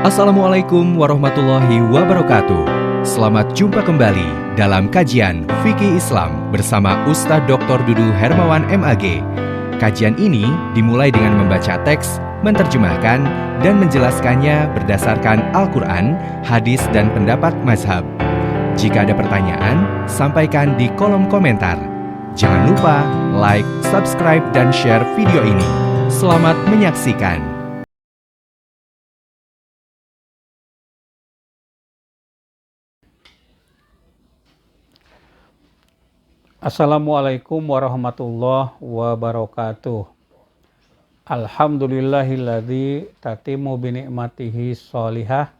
Assalamualaikum warahmatullahi wabarakatuh. Selamat jumpa kembali dalam kajian Fikih Islam bersama Ustadz Dr. Dudu Hermawan MAG. Kajian ini dimulai dengan membaca teks, menerjemahkan, dan menjelaskannya berdasarkan Al-Quran, hadis, dan pendapat mazhab. Jika ada pertanyaan, sampaikan di kolom komentar. Jangan lupa like, subscribe, dan share video ini. Selamat menyaksikan. Assalamualaikum warahmatullahi wabarakatuh. Alhamdulillahilladzi tatimu binikmatihi sholihah.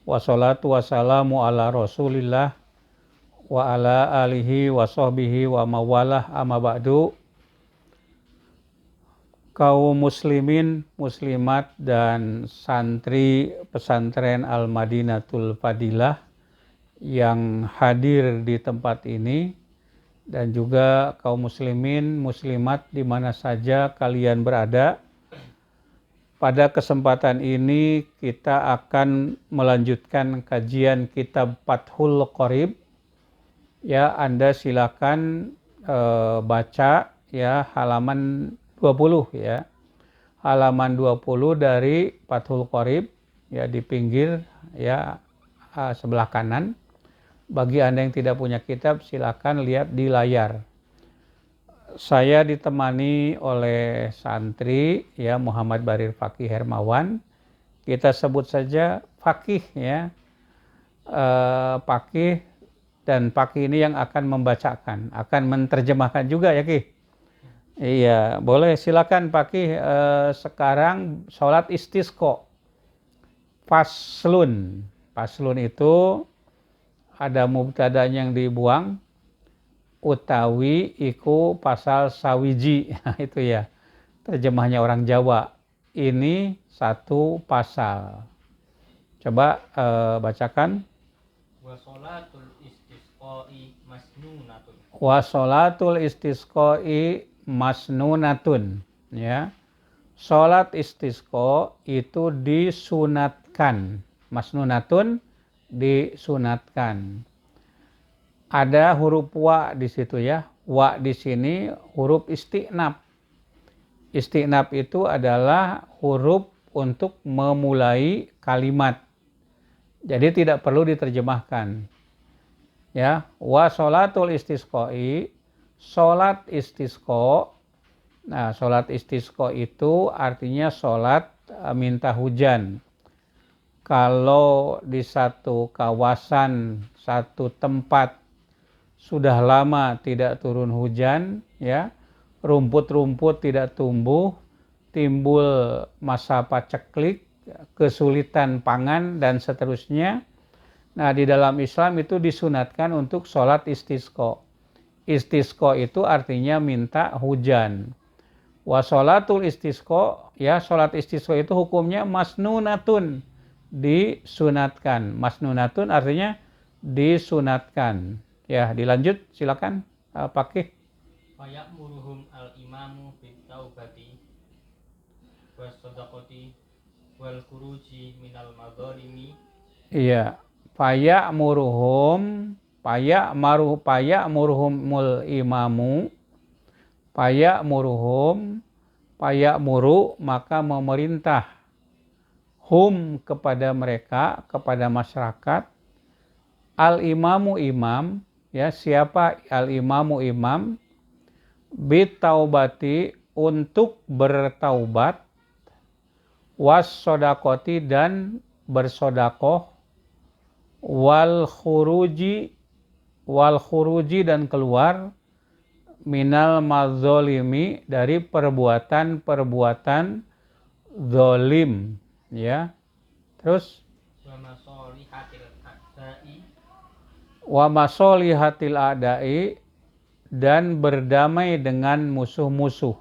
Wassalatu wassalamu ala rasulillah wa ala alihi wa sahbihi wa mawalah amma ba'du. Kaum muslimin, muslimat, dan santri pesantren Al-Madinatul Fadilah yang hadir di tempat ini, dan juga kaum muslimin, muslimat di mana saja kalian berada. Pada kesempatan ini kita akan melanjutkan kajian kitab Fathul Qorib. Ya, Anda silakan baca ya halaman 20 ya. Halaman 20 dari Fathul Qorib ya, di pinggir ya sebelah kanan. Bagi Anda yang tidak punya kitab, silakan lihat di layar. Saya ditemani oleh santri ya, Muhammad Barir Fakih Hermawan. Kita sebut saja Fakih ya. Fakih, dan Fakih ini yang akan membacakan, akan menerjemahkan juga ya Ki. Iya, boleh silakan Fakih. Sekarang sholat istisqa. Faslun. Faslun itu ada mubtada yang dibuang, utawi iku pasal sawiji. Itu ya terjemahnya orang Jawa. Ini satu pasal. Coba bacakan. Wasolatul istisqai masnunatun. Wasolatul istisqai masnunatun. Ya, sholat istisqa itu disunatkan. Masnunatun, disunatkan. Ada huruf wa di situ ya. Wa di sini huruf istiqnab. Istiqnab itu adalah huruf untuk memulai kalimat. Jadi tidak perlu diterjemahkan. Ya, wa sholatul istisqai, sholat istisqa. Nah, sholat istisqa itu artinya sholat minta hujan. Kalau di satu kawasan, satu tempat sudah lama tidak turun hujan, ya, rumput-rumput tidak tumbuh, timbul masa paceklik, kesulitan pangan, dan seterusnya. Nah, di dalam Islam itu disunatkan untuk sholat istisqa. Istisqa itu artinya minta hujan. Wa sholatul istisqa, ya, sholat istisqa itu hukumnya masnunatun, disunatkan. Masnunatun artinya disunatkan. Ya, dilanjut silakan Pakih. Faya'muruhum al-imamu bit-taubati was-shadaqati wal khuruji minal madhalimi. Iya, faya'muruhumul imamu, faya'muru maka memerintah, hum kepada mereka, kepada masyarakat, al-imamu imam, ya, siapa al-imamu imam, bitaubati untuk bertaubat, was sodakoti dan bersodakoh, wal khuruji dan keluar, minal madzolimi dari perbuatan-perbuatan zolim, ya. Terus wa masolihatil a'dai dan berdamai dengan musuh-musuh.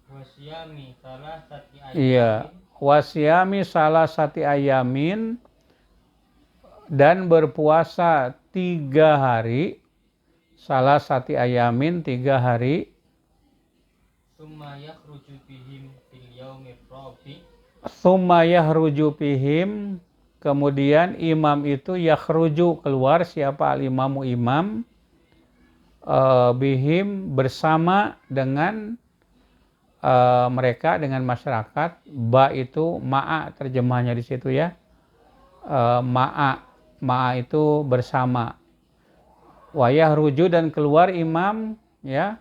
Wasyami salasati ayamin. Iya, wasyami salasati ayamin, dan berpuasa 3 hari. Salasati ayamin, 3 hari. Summa yakhruju bihim fil yaumir rabi. Tsumma yahruju bihim, kemudian imam itu yakhruju keluar, siapa al-imamu imam, bihim bersama dengan mereka, dengan masyarakat. Ba itu ma'a terjemahnya di situ ya. Ma'a itu bersama. Wa yahruju, dan keluar imam ya,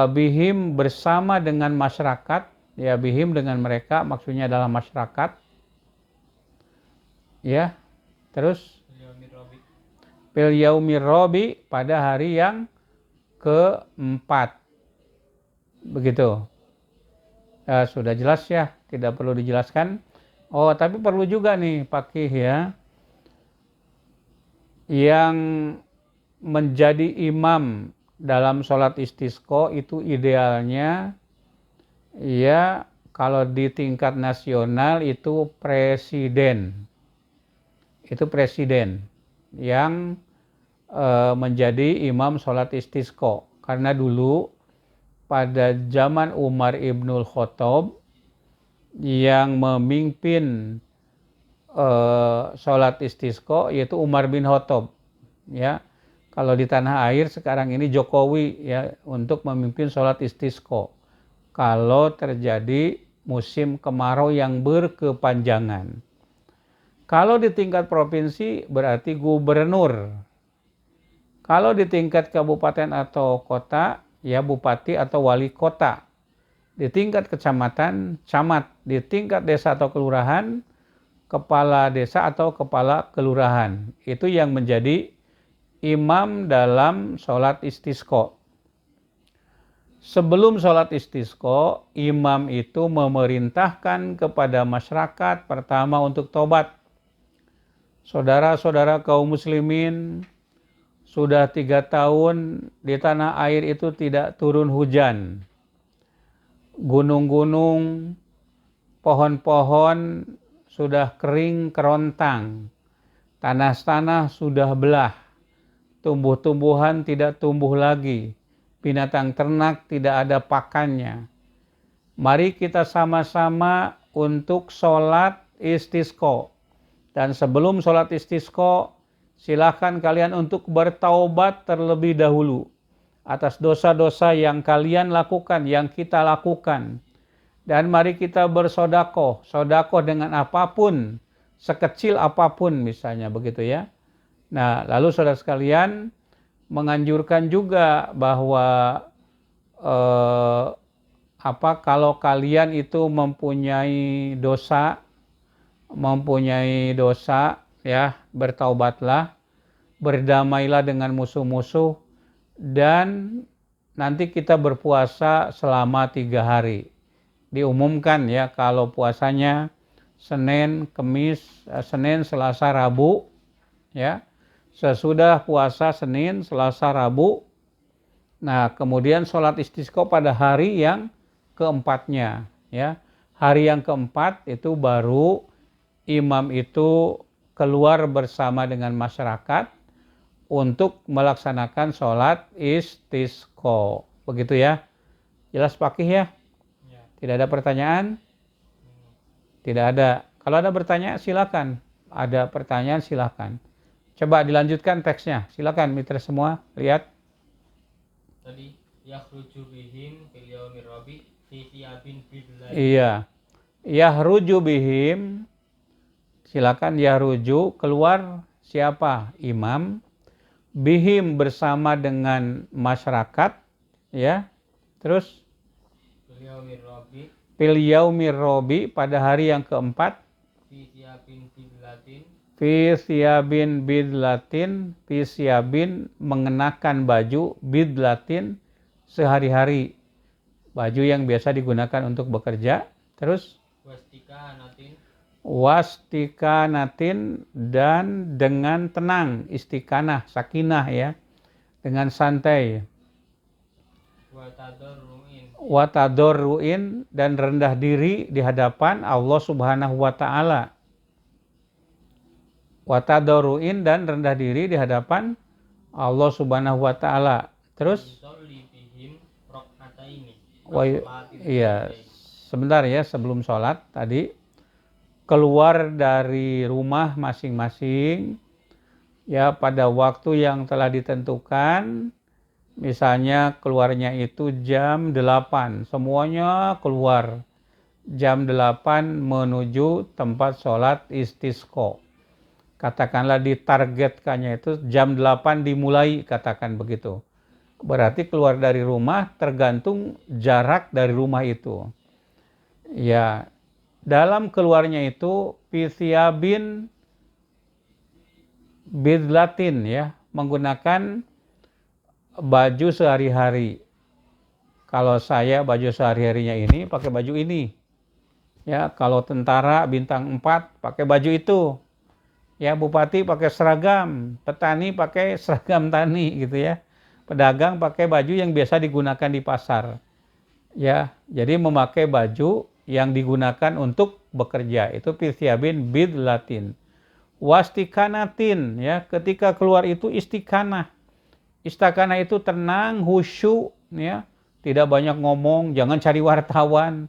bihim bersama dengan masyarakat, ya bihim dengan mereka, maksudnya adalah masyarakat. Ya. Terus fil yaumir rabi, pada hari yang keempat. Begitu. Sudah jelas ya, tidak perlu dijelaskan. Oh, tapi perlu juga nih Pakih ya. Yang menjadi imam dalam sholat istisqa itu idealnya ya, kalau di tingkat nasional itu presiden. Itu presiden yang menjadi imam sholat istisqa. Karena dulu pada zaman Umar Ibnul Khattab yang memimpin sholat istisqa yaitu Umar bin Khattab ya. Kalau di tanah air sekarang ini Jokowi ya, untuk memimpin sholat istisqa kalau terjadi musim kemarau yang berkepanjangan. Kalau di tingkat provinsi berarti gubernur. Kalau di tingkat kabupaten atau kota ya bupati atau wali kota. Di tingkat kecamatan, camat. Di tingkat desa atau kelurahan, kepala desa atau kepala kelurahan. Itu yang menjadi imam dalam sholat istisqa. Sebelum sholat istisqa, imam itu memerintahkan kepada masyarakat pertama untuk tobat. Saudara-saudara kaum muslimin, sudah 3 tahun di tanah air itu tidak turun hujan. Gunung-gunung, pohon-pohon sudah kering kerontang. Tanah-tanah sudah belah. Tumbuh-tumbuhan tidak tumbuh lagi. Binatang ternak tidak ada pakannya. Mari kita sama-sama untuk sholat istisqa. Dan sebelum sholat istisqa, silakan kalian untuk bertaubat terlebih dahulu atas dosa-dosa yang kalian lakukan, yang kita lakukan. Dan mari kita bersodakoh, sodakoh dengan apapun, sekecil apapun misalnya begitu ya. Nah, lalu saudara sekalian menganjurkan juga bahwa kalau kalian itu mempunyai dosa ya, bertaubatlah, berdamailah dengan musuh-musuh, dan nanti kita berpuasa selama 3 hari. Diumumkan ya, kalau puasanya Senin, Selasa, Rabu ya. Sesudah puasa Senin, Selasa, Rabu, nah kemudian sholat istisqa pada hari yang keempatnya ya. Hari yang keempat itu baru imam itu keluar bersama dengan masyarakat untuk melaksanakan sholat istisqa. Begitu ya. Jelas Pakih ya? Ya. Tidak ada pertanyaan? Tidak ada. Kalau ada pertanyaan silakan. Ada pertanyaan silakan. Coba dilanjutkan teksnya. Silakan mitra semua lihat. Tadi yakhruju bihim fil yaumir rabi fi thiyabin bidlatin. Iya. Yahruju bihim. Silakan yahruju, keluar siapa? Imam. Bihim bersama dengan masyarakat ya. Terus Fil yaumir rabi fil yaumir rabi, pada hari yang keempat. fi thiyabin bidlatin. Fi siyabin bidlatin, fi siyabin mengenakan baju, bidlatin sehari-hari, baju yang biasa digunakan untuk bekerja. Terus wastikanatin, dan dengan tenang, istiqanah, sakinah ya, dengan santai. Watadorruin, dan rendah diri di hadapan Allah Subhanahu wa taala. Watadorruin, dan rendah diri di hadapan Allah Subhanahu wa taala. Terus iya, sebentar ya, sebelum sholat tadi keluar dari rumah masing-masing ya pada waktu yang telah ditentukan. Misalnya keluarnya itu jam 8, semuanya keluar jam 8 menuju tempat sholat istisqa. Katakanlah ditargetkannya itu jam 8 dimulai, katakan begitu. Berarti keluar dari rumah tergantung jarak dari rumah itu. Ya, dalam keluarnya itu Pithiabin bidlatin ya, menggunakan baju sehari-hari. Kalau saya baju sehari-harinya ini pakai baju ini. Ya, kalau tentara bintang 4 pakai baju itu. Ya, bupati pakai seragam, petani pakai seragam tani gitu ya. Pedagang pakai baju yang biasa digunakan di pasar. Ya, jadi memakai baju yang digunakan untuk bekerja. Itu pithiabin bidlatin. Wastikanatin ya, ketika keluar itu istiqanah. Istiqanah itu tenang, khusyuk ya. Tidak banyak ngomong, jangan cari wartawan.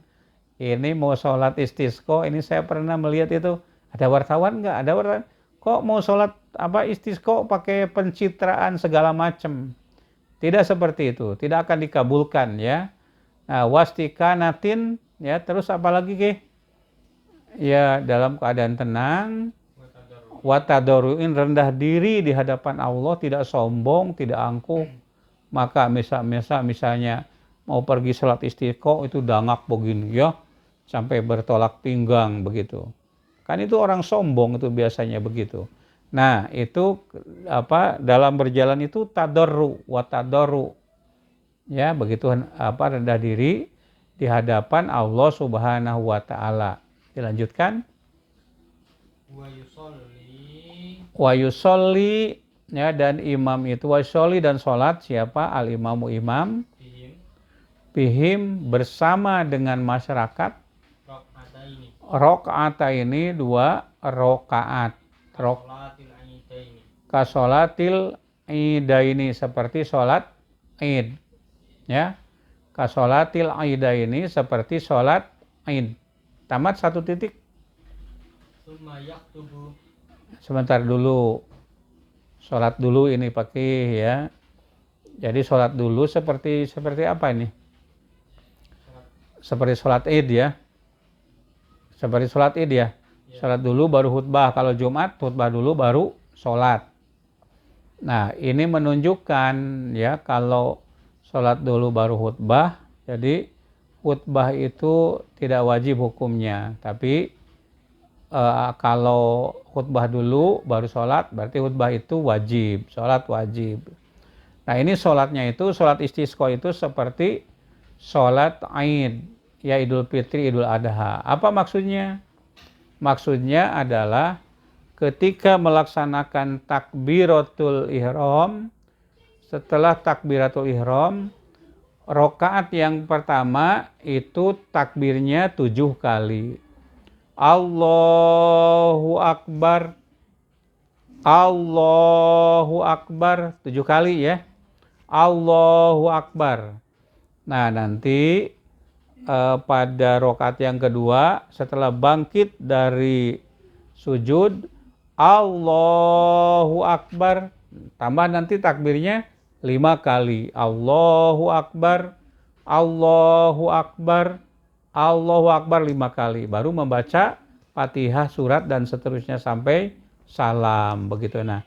Ini mau sholat istisqa, ini saya pernah melihat itu. Ada wartawan nggak? Ada wartawan. Kok mau sholat istisqa pakai pencitraan segala macam? Tidak seperti itu, tidak akan dikabulkan ya. Nah, wastikanatin ya, terus apalagi ke? Ya, dalam keadaan tenang, watadoruin, rendah diri di hadapan Allah, tidak sombong, tidak angkuh. Maka misalnya mau pergi sholat istisqa itu dangak begini ya, sampai bertolak pinggang begitu. Kan itu orang sombong itu biasanya begitu. Nah, itu dalam berjalan itu tadarru wa tadarru. Ya, begitu rendah diri di hadapan Allah Subhanahu wa taala. Dilanjutkan. Wa yusolli ya, dan imam itu wa yusolli, dan salat siapa? Al imamu imam. Bihim bersama dengan masyarakat. Rok'ata ini 2 rokaat. Kasolatil idaini, seperti sholat id ya. Kasolatil idaini, seperti sholat id. Tamat 1 titik. Sebentar dulu, sholat dulu ini pakai ya. Jadi sholat dulu seperti apa ini? Seperti sholat id ya. Seperti sholat id ya. Sholat dulu baru khutbah. Kalau Jumat khutbah dulu baru sholat. Nah, ini menunjukkan ya, kalau sholat dulu baru khutbah, jadi khutbah itu tidak wajib hukumnya. Tapi kalau khutbah dulu baru sholat, berarti khutbah itu wajib, sholat wajib. Nah, ini sholatnya itu, sholat istisqa itu seperti sholat Aid, ya Idul Fitri, Idul Adha. Apa maksudnya? Maksudnya adalah ketika melaksanakan takbiratul ihram, setelah takbiratul ihram, rakaat yang pertama itu takbirnya 7 kali. Allahu Akbar, Allahu Akbar, 7 kali ya. Allahu Akbar. Nah, nanti pada rakaat yang kedua setelah bangkit dari sujud, Allahu Akbar, tambah nanti takbirnya 5 kali. Allahu Akbar, Allahu Akbar, Allahu Akbar 5 kali. Baru membaca Fatihah, surat dan seterusnya sampai salam begitu. Nah,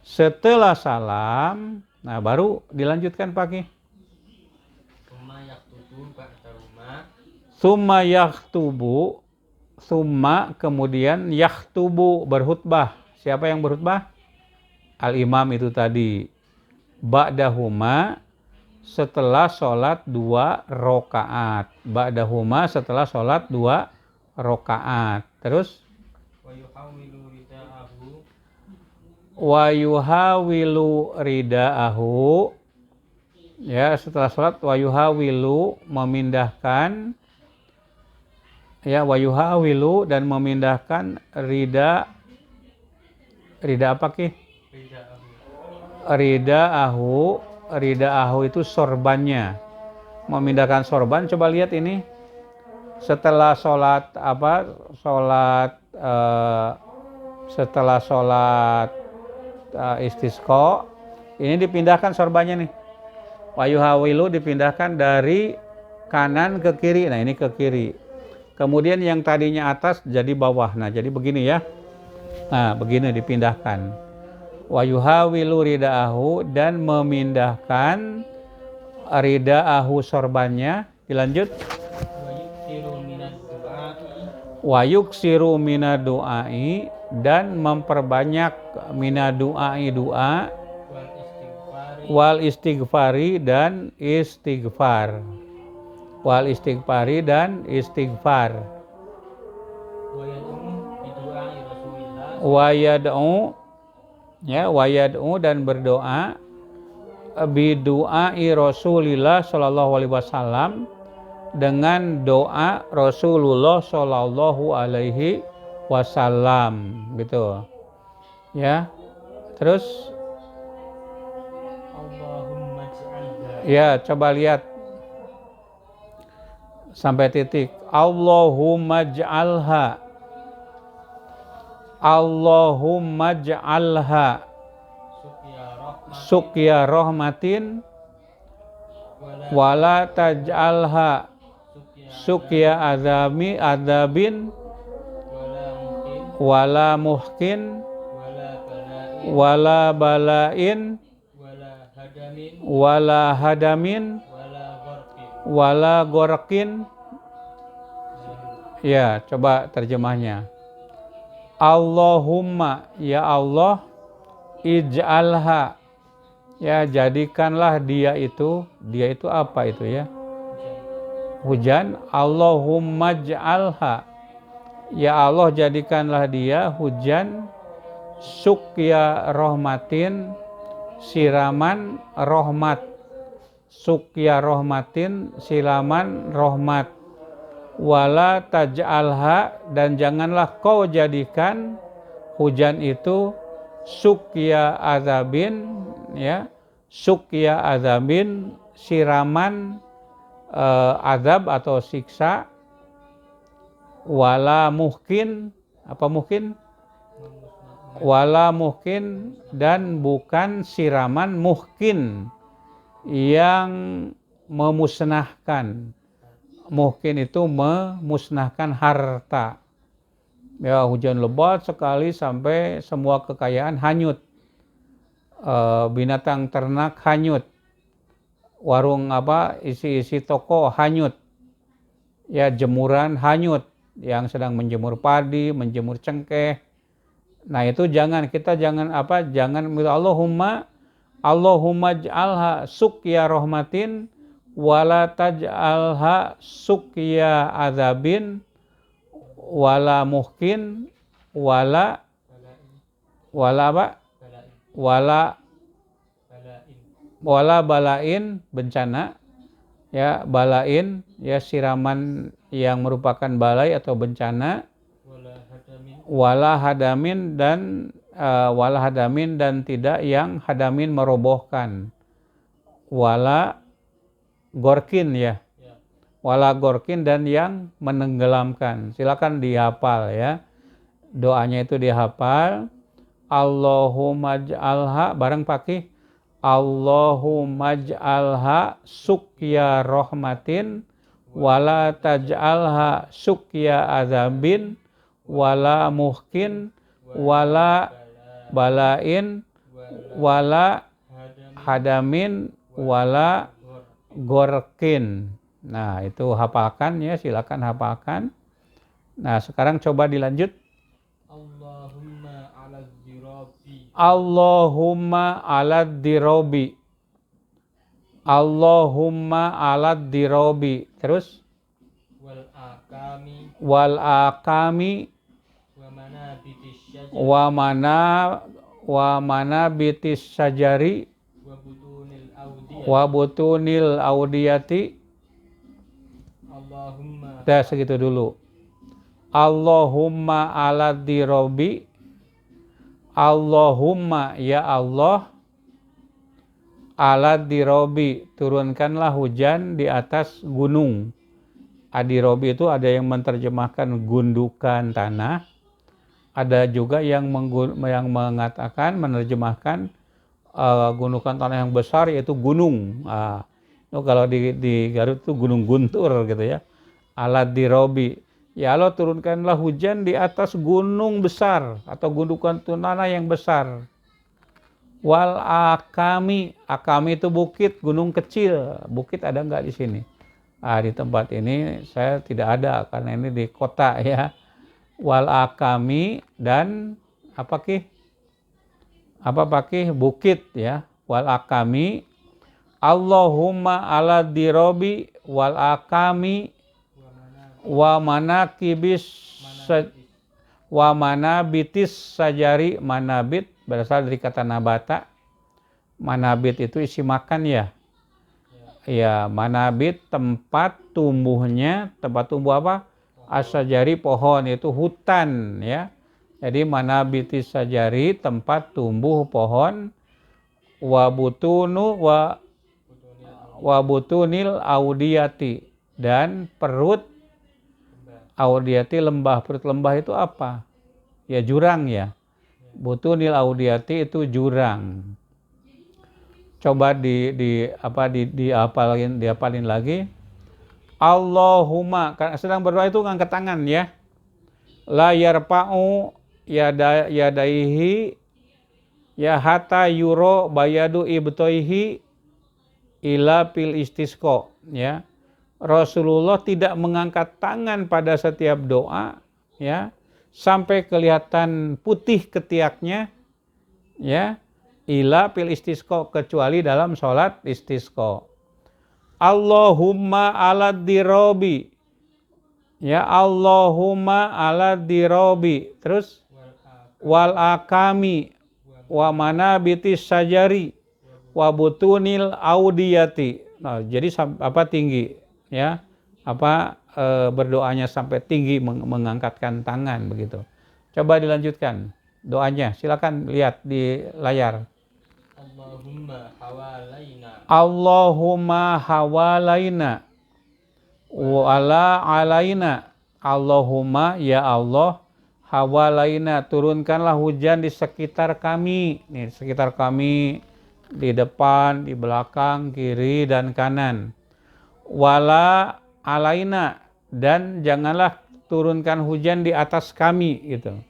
setelah salam, nah baru dilanjutkan pakai summa yaktubu, summa kemudian yaktubu, berkhutbah. Siapa yang berkhutbah? Al-imam itu tadi. Ba'dahuma, setelah sholat 2 rakaat. Ba'dahuma, setelah sholat 2 rakaat. Terus wa yuhawilu ridaahu, ya, setelah sholat wa yuhawilu, memindahkan ya, wa yuhawilu, dan memindahkan rida apa ki? Ridaahu. Ridaahu itu sorbannya, memindahkan sorban. Coba lihat ini, setelah sholat sholat setelah sholat istisqa, ini dipindahkan sorbannya nih. Wayuhawilu dipindahkan dari kanan ke kiri. Nah, ini ke kiri. Kemudian yang tadinya atas jadi bawah. Nah, jadi begini ya. Nah, begini dipindahkan. Wayuhawilu ridaahu, dan memindahkan ridaahu sorbannya. Dilanjut. Wayuksiru minad du'ai, dan memperbanyak minad du'ai doa, wal istighfari dan istighfar. Wal istighfari dan istighfar. Wayad'u, ya, wayad'u, dan berdoa bidu'ai Rasulillah sallallahu alaihi wasallam, dengan doa Rasulullah sallallahu alaihi wasallam, gitu. Ya. Terus ya, coba lihat sampai titik. Allahumma ja'alha. Allahumma ja'alha suqya rahmatin wala taj'alha suqya adabin wala muhkin wala balain wala hadamin wala gorkin. Ya, coba terjemahnya. Allahumma, ya Allah, ij'alha, ya, jadikanlah dia itu apa itu ya? Hujan. Allahumma ij'alha, ya Allah, jadikanlah dia hujan, suqya rahmatin, siraman rahmat. Suqya rahmatin, siraman rahmat. Wala taj'alha, dan janganlah kau jadikan hujan itu suqya azabin, ya, suqya azabin, siraman azab atau siksa. Wala muhkin, apa muhkin? Wala muhkin, dan bukan siraman muhkin, yang memusnahkan. Muhkin itu memusnahkan harta. Ya, hujan lebat sekali sampai semua kekayaan hanyut. Binatang ternak hanyut. Warung isi toko hanyut. Ya, jemuran hanyut. Yang sedang menjemur padi, menjemur cengkeh. Nah, itu jangan Allahumma ja'alha suqya rahmatin wala taj'alha suqya azabin wala muhkin wala balain, bencana, ya, balain, ya, siraman yang merupakan balai atau bencana. Wala hadamin, dan tidak yang hadamin merobohkan. Wala gorkin, ya. Wala gorkin, dan yang menenggelamkan. Silakan dihafal, ya. Doanya itu dihafal. Allahumma ja'alha, bareng pakai Allahumma ja'alha suqya rahmatin wala taj'alha suqya azabin wala muhkin wala balain wala hadamin wala gorkin. Nah, itu hafalkan, ya, silakan hafalkan. Nah, sekarang coba dilanjut. Allahumma alad dirobi. Allahumma alad dirobi. Terus wal akami wa mana bitis sajari wa butunil audiyati. Dah, segitu dulu. Allahumma alad dirobi. Allahumma, ya Allah, alad dirobi, turunkanlah hujan di atas gunung. Adirobi itu ada yang menerjemahkan gundukan tanah, Ada juga yang mengatakan, menerjemahkan gundukan tanah yang besar yaitu gunung. Itu kalau di Garut itu gunung guntur gitu ya. Alat dirobi. Ya Allah, turunkanlah hujan di atas gunung besar atau gundukan tanah yang besar. Wal akami. Akami itu bukit, gunung kecil. Bukit ada nggak di sini? Di tempat ini saya tidak ada karena ini di kota ya. Wal akami dan apa Pakih bukit ya. Wal akami. Allahumma ala dirobi wal akami wa manabitis sajari. Manabit berasal dari kata nabata. Manabit itu isi makan ya. Ya, manabit tempat tumbuhnya, tempat tumbuh apa? Asajari pohon, itu hutan ya. Jadi manabitis sajari tempat tumbuh pohon. Wabutunil audiyati dan perut audiyati lembah. Perut lembah itu apa? Ya jurang ya. Butunil audiyati itu jurang. Coba diapalin lagi. Allahumma, karena sedang berdoa itu ngangkat tangan ya. La yarpa'u yadaihi ya hatta yuro bayadu ibtoihi ila pil istisqa ya. Rasulullah tidak mengangkat tangan pada setiap doa ya sampai kelihatan putih ketiaknya ya, ila pil istisqa, kecuali dalam sholat istisqa. Allahumma ala dirobi ya, Allahumma ala dirobi, terus wal akami wa manabitis sajari wa butunil audiyati. Nah, jadi tinggi ya, berdoanya sampai tinggi, mengangkatkan tangan begitu. Coba dilanjutkan doanya, silakan lihat di layar. Allahumma hawalaina wala alaina. Allahumma ya Allah, hawalaina turunkanlah hujan di sekitar kami. Nih, sekitar kami, di depan, di belakang, kiri dan kanan. Wala alaina, dan janganlah turunkan hujan di atas kami gitu.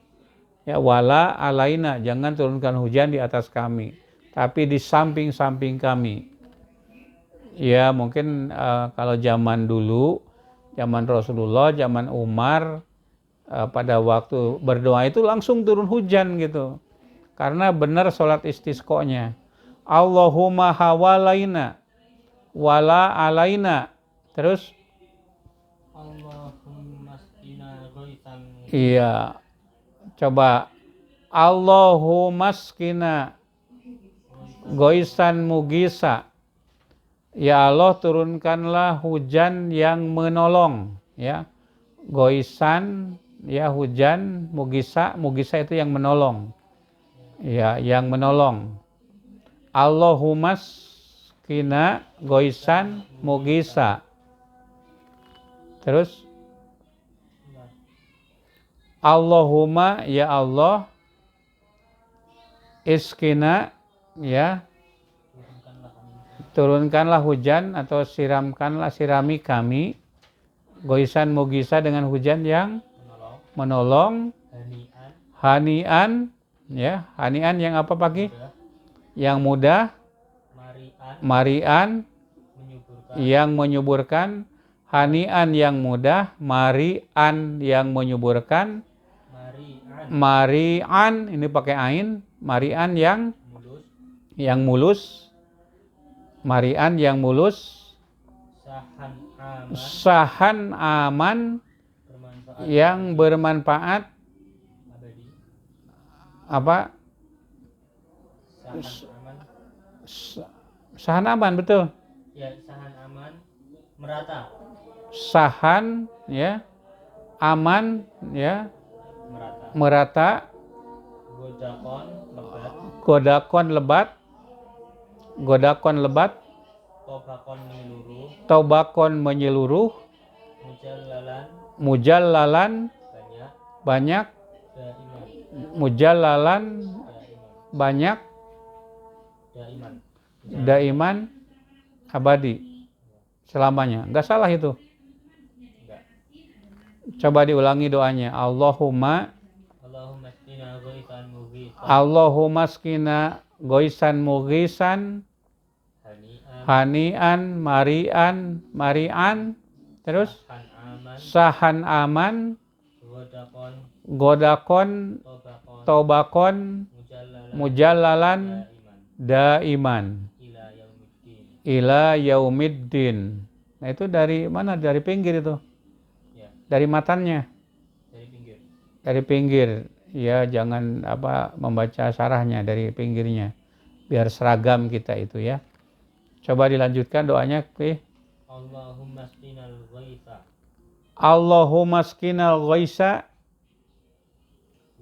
Ya, wala alaina, jangan turunkan hujan di atas kami, tapi di samping-samping kami. Ya, mungkin kalau zaman dulu, zaman Rasulullah, zaman Umar, pada waktu berdoa itu langsung turun hujan gitu. Karena benar sholat istisqonya. Allahumma hawalaina wala alaina. Terus Allahumma skina ghaitan. Iya. Coba Allahumma skina ghaisan mugisa. Ya Allah, turunkanlah hujan yang menolong ya. Ghaisan ya hujan, mugisa itu yang menolong. Ya, yang menolong. Allahumma skina ghaisan mugisa. Terus Allahumma ya Allah, iskina ya, turunkanlah hujan atau sirami kami, ghaisan mugisa, dengan hujan yang menolong. Hanian ya, hanian yang apa pagi? Yang mudah. Marian yang menyuburkan. Hanian yang mudah, marian yang menyuburkan. Marian ini pakai ain, marian yang mulus. Marian yang mulus. Sahan aman yang bermanfaat. Apa? Sahan aman, betul. Ya, sahan aman, merata. Sahan ya, aman ya, merata. Godakon lebat. Tobakon menyeluruh. Mujallalan banyak. mujallalan banyak, daiman. daiman abadi selamanya. Enggak salah itu. Enggak. Coba diulangi doanya. Allahumma Allahumma skina ghoisan goisan mughisan hanian marian terus aman sahan aman godakon tobakon tobakon mujallalan daiman ila yaumiddin. Nah itu dari mana? Dari pinggir itu. ya, Dari matannya. dari pinggir. Dari pinggir. Ya jangan membaca sarahnya dari pinggirnya. Biar seragam kita itu ya. Coba dilanjutkan doanya. Allahumma sqinal ghaitha Allahumma sqinal ghaisa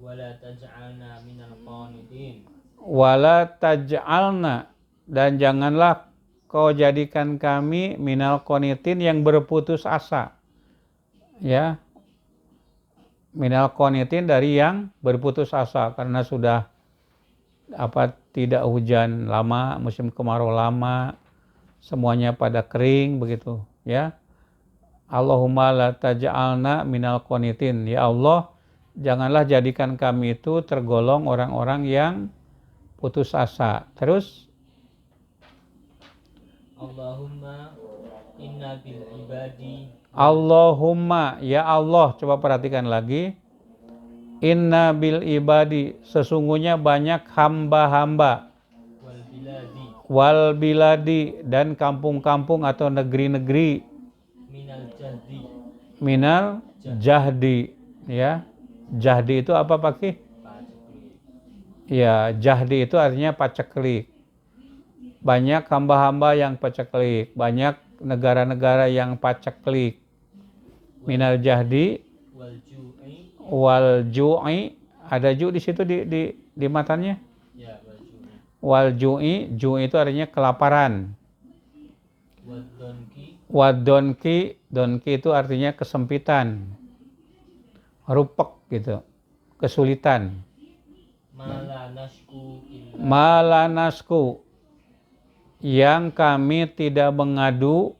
wala taj'alna minal qanitin. wala taj'alna, dan janganlah kau jadikan kami minal qanitin yang berputus asa. Ya. Minal qanitin dari yang berputus asa karena sudah tidak hujan lama, musim kemarau lama, semuanya pada kering begitu ya. Allahumma la taj'alna minal qanitin. Ya Allah, janganlah jadikan kami itu tergolong orang-orang yang putus asa. Terus Allahumma inna bil ibadi Allahumma, ya Allah, coba perhatikan lagi. Inna bil ibadi, sesungguhnya banyak hamba-hamba. Wal biladi, dan kampung-kampung atau negeri-negeri. Minal jahdi, ya. Jahdi itu apa Pak? Ya, jahdi itu artinya paceklik. Banyak hamba-hamba yang paceklik, banyak negara-negara yang paceklik. Minal jahdi wal ju'i, ada ju di situ di matanya. ya, Wal ju'i itu artinya kelaparan. Wadonki itu artinya kesempitan, rupek gitu, kesulitan. Malanasku, yang kami tidak mengadu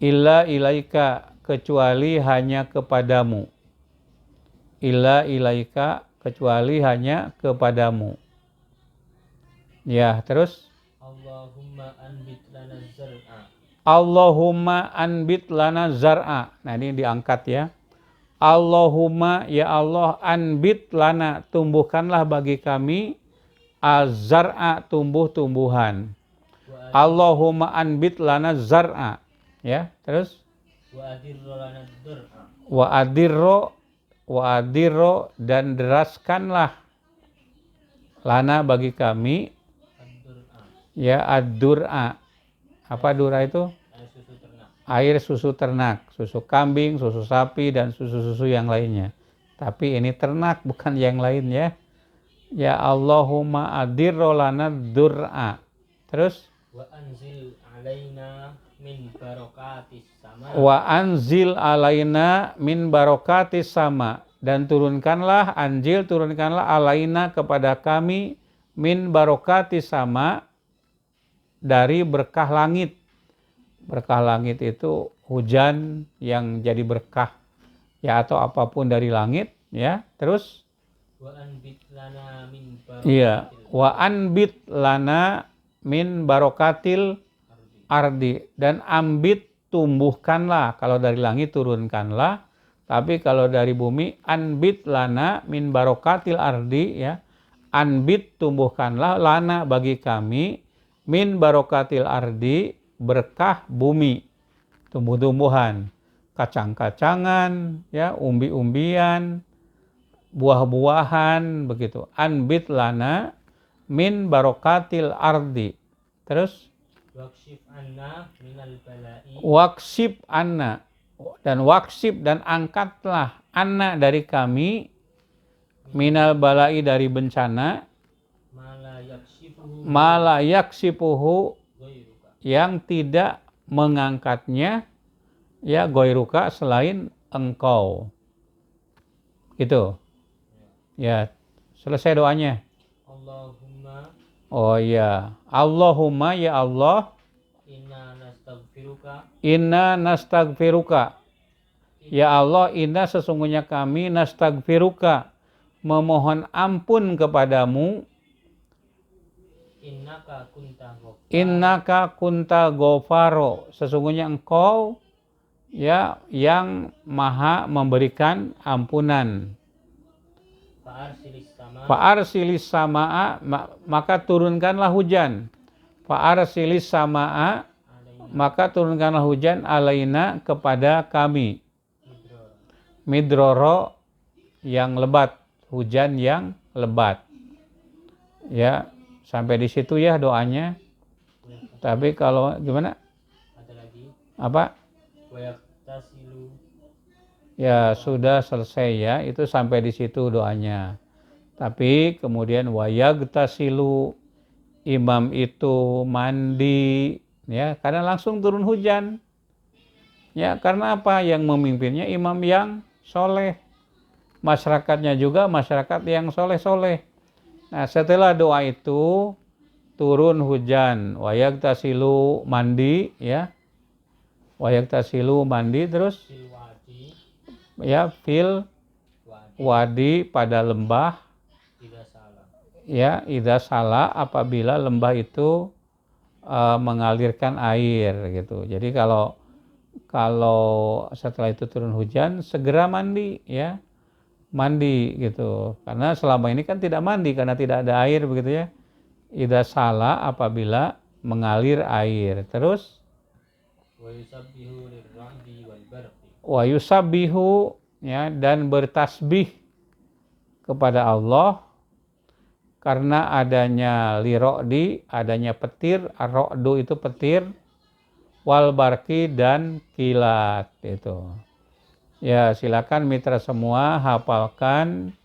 illa ilaika, kecuali hanya kepadamu. Illa ilaika, kecuali hanya kepadamu. Ya, terus Allahumma anbit lana zar'a. Allahumma anbit lana zar'a. Nah, ini diangkat ya. Allahumma, ya Allah, anbit lana, tumbuhkanlah bagi kami az-zar'a, tumbuh-tumbuhan. Allahumma anbit lana zar'a. Ya, terus wa adirro, dan deraskanlah lana bagi kami ya ad-dur'a. Apa dura itu? Air susu ternak, susu kambing, susu sapi, dan susu-susu yang lainnya. Tapi ini ternak, bukan yang lain ya. Ya Allahumma adirro lana dur'a. Terus Wa anzil alaina min barakatis sama. Wa anzil alaina min barakatis sama, dan turunkanlah alaina kepada kami min barakatis sama, dari berkah langit. Berkah langit itu hujan yang jadi berkah ya, atau apapun dari langit ya. Terus Wa anbit lana min iya, wa anbit lana min barokatil ardi, dan ambit, tumbuhkanlah. Kalau dari langit turunkanlah, tapi kalau dari bumi anbit lana min barokatil ardi ya. Anbit, tumbuhkanlah, lana bagi kami, min barokatil ardi, berkah bumi, tumbuh-tumbuhan, kacang-kacangan ya, umbi-umbian, buah-buahan begitu. Anbit lana min barokatil ardi. Terus waksif anna minal bala'i. Waksib anna, dan waksib, dan angkatlah anna dari kami, minal bala'i, dari bencana, mala yaksipuhu, yang tidak mengangkatnya ya, goiruka, selain engkau. Itu Ya, selesai doanya. Allahumma Oh iya, Allahumma ya Allah, inna nastaghfiruka inna nastagfiruka. Ya Allah, inna sesungguhnya kami nastagfiruka, memohon ampun kepadamu, innaka kunta ghaffar innaka kunta ghafaro, sesungguhnya engkau ya yang maha memberikan ampunan. fa'arsilis sama Fa'arsilis samaa, maka turunkanlah hujan. Fa'arsilis samaa, alaina maka turunkanlah hujan alaina kepada kami. midrora Midroro yang lebat, hujan yang lebat. Ya, sampai di situ ya doanya. Tapi kalau gimana? ada lagi Apa? wa yaktasilu Ya sudah selesai ya, itu sampai di situ doanya. Tapi kemudian wayagtasilu, imam itu mandi ya karena langsung turun hujan. Ya karena apa? Yang memimpinnya imam yang soleh. Masyarakatnya juga masyarakat yang soleh-soleh. Nah setelah doa itu turun hujan, wayagtasilu mandi ya. Wayagtasilu mandi terus fil wadi ya fil wadi wadi pada lembah tidak salah ya idza sala apabila lembah itu mengalirkan air gitu. Jadi kalau setelah itu turun hujan segera mandi ya. Mandi gitu. Karena selama ini kan tidak mandi karena tidak ada air begitu ya. Idza sala apabila mengalir air. Terus wa yusabbihu lirrahdi wal barqi wa yusabbihu ya dan bertasbih kepada Allah karena adanya lirokdi, adanya petir, ar-ra'du itu petir, wal barqi dan kilat itu. Ya silakan mitra semua hafalkan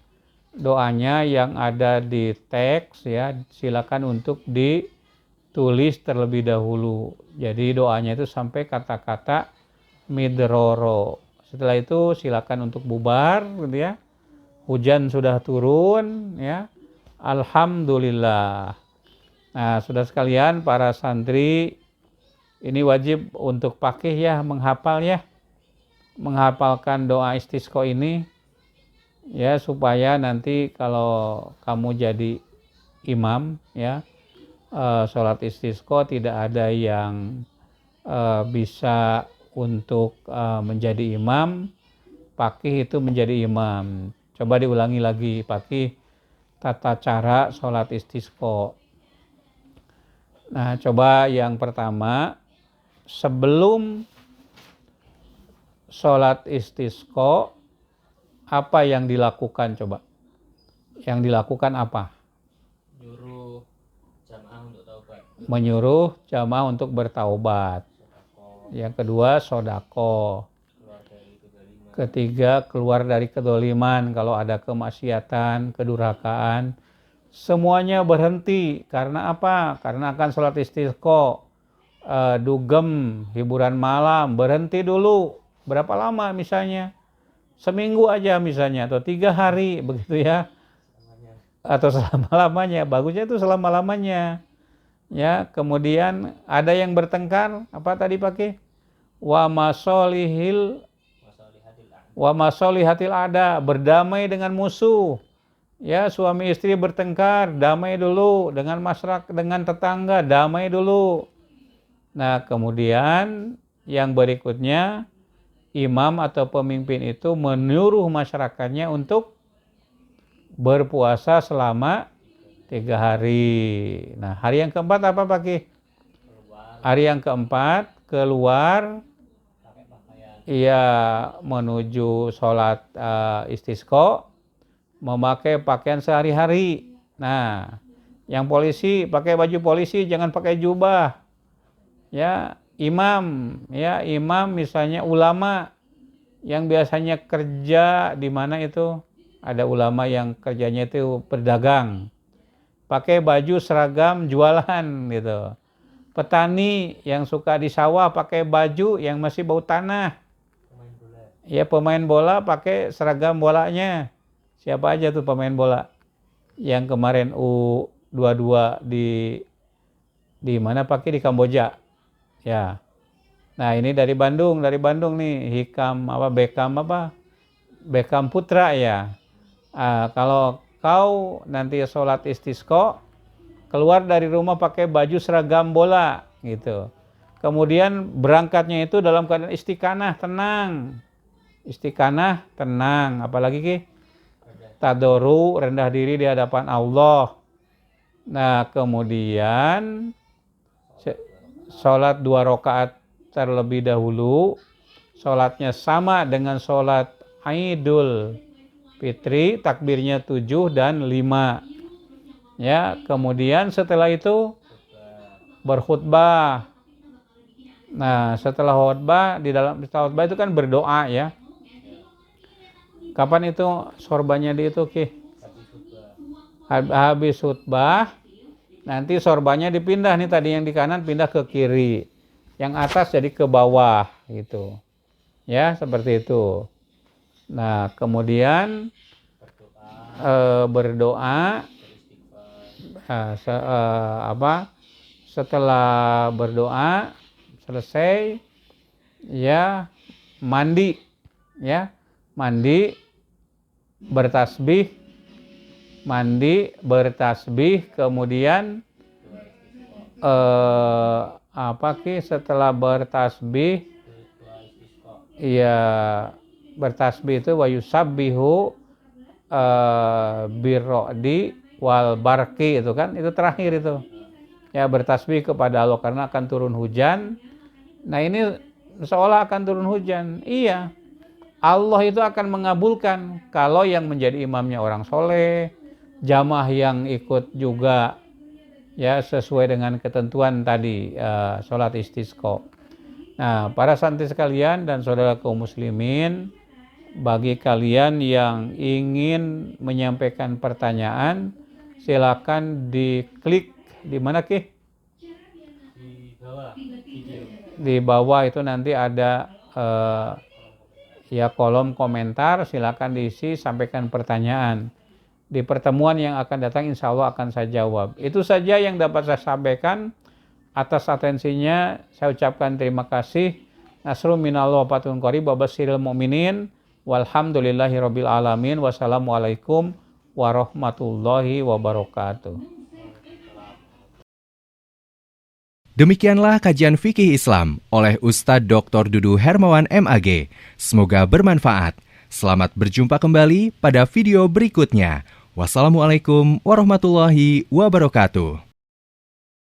doanya yang ada di teks ya, silakan untuk ditulis terlebih dahulu. Jadi doanya itu sampai kata-kata midroro. Setelah itu silakan untuk bubar gitu ya. Hujan sudah turun ya. Alhamdulillah. Nah, saudara sekalian para santri ini wajib untuk pakih ya, menghafal ya. Menghafalkan doa istisqa ini ya supaya nanti kalau kamu jadi imam ya sholat istisqa tidak ada yang bisa untuk menjadi imam, pakih itu menjadi imam. Coba diulangi lagi pakih tata cara sholat istisqa. Nah coba yang pertama sebelum sholat istisqa apa yang dilakukan coba? Yang dilakukan apa? nyuruh jamaah untuk taubat Menyuruh jamaah untuk bertaubat. sedekah Yang kedua sodako. keluar dari kezaliman Ketiga keluar dari kedoliman. Kalau ada kemaksiatan, kedurhakaan, semuanya berhenti. Karena apa? Karena akan sholat istisqa, dugem, hiburan malam, berhenti dulu. Berapa lama misalnya? Seminggu aja misalnya, atau 3 hari begitu ya. namanya Atau selama-lamanya. Bagusnya itu selama-lamanya. Ya, kemudian ada yang bertengkar, apa tadi pakai? Wa masolihatil ada, berdamai dengan musuh. Ya, suami istri bertengkar, damai dulu dengan masyarakat, dengan tetangga, damai dulu. Nah, kemudian yang berikutnya imam atau pemimpin itu menyuruh masyarakatnya untuk berpuasa selama 3 hari. Nah, hari yang keempat apa pakai? keluar Hari yang keempat keluar pakai pakaian ia menuju sholat istisqa memakai pakaian sehari-hari. Nah, yang polisi pakai baju polisi, jangan pakai jubah. Ya, imam misalnya ulama yang biasanya kerja di mana itu ada ulama yang kerjanya itu berdagang, pakai baju seragam jualan gitu. Petani yang suka di sawah pakai baju yang masih bau tanah. pemain bola Ya pemain bola pakai seragam bolanya Siapa aja tuh pemain bola yang kemarin U22 di mana pakai di Kamboja. Ya. Nah, ini dari Bandung nih, Beckham Putra ya. Kalau kau nanti sholat istisqa, keluar dari rumah pakai baju seragam bola gitu. Kemudian berangkatnya itu dalam keadaan istiqanah, tenang. Apalagi Ki? Tadoru, rendah diri di hadapan Allah. Nah, kemudian sholat 2 rakaat terlebih dahulu. Sholatnya sama dengan sholat Idul Fitri, takbirnya 7 dan 5. Ya, kemudian setelah itu berkhutbah. Nah, setelah khutbah, di dalam khutbah itu kan berdoa ya. Kapan itu sorbannya di itu, Ki? Habis khutbah, nanti sorbannya dipindah nih, tadi yang di kanan pindah ke kiri. Yang atas jadi ke bawah gitu. Ya, seperti itu. Nah, kemudian berdoa. Setelah berdoa selesai, ya mandi, bertasbih, kemudian setelah bertasbih, ya bertasbih itu wa yusabbihu birrodi wal barki, itu kan, itu terakhir itu. Ya, bertasbih kepada Allah karena akan turun hujan. Nah, ini seolah akan turun hujan. Iya. Allah itu akan mengabulkan kalau yang menjadi imamnya orang soleh, jamaah yang ikut juga ya sesuai dengan ketentuan tadi sholat istisqa. Nah, para santri sekalian dan saudara kaum muslimin, bagi kalian yang ingin menyampaikan pertanyaan, silakan diklik di mana, Ki? Di bawah video. Di bawah itu nanti ada kolom komentar, silakan diisi, sampaikan pertanyaan. Di pertemuan yang akan datang insya Allah akan saya jawab. Itu saja yang dapat saya sampaikan. Atas atensinya saya ucapkan terima kasih. Nasrun minallah wa fatun qarib wa basyiril mu'minin. Walhamdulillahirabbil alamin. Wassalamualaikum warahmatullahi wabarakatuh. Demikianlah kajian fikih Islam oleh Ustadz Dr. Dudu Hermawan MAG. Semoga bermanfaat. Selamat berjumpa kembali pada video berikutnya. Wassalamualaikum warahmatullahi wabarakatuh.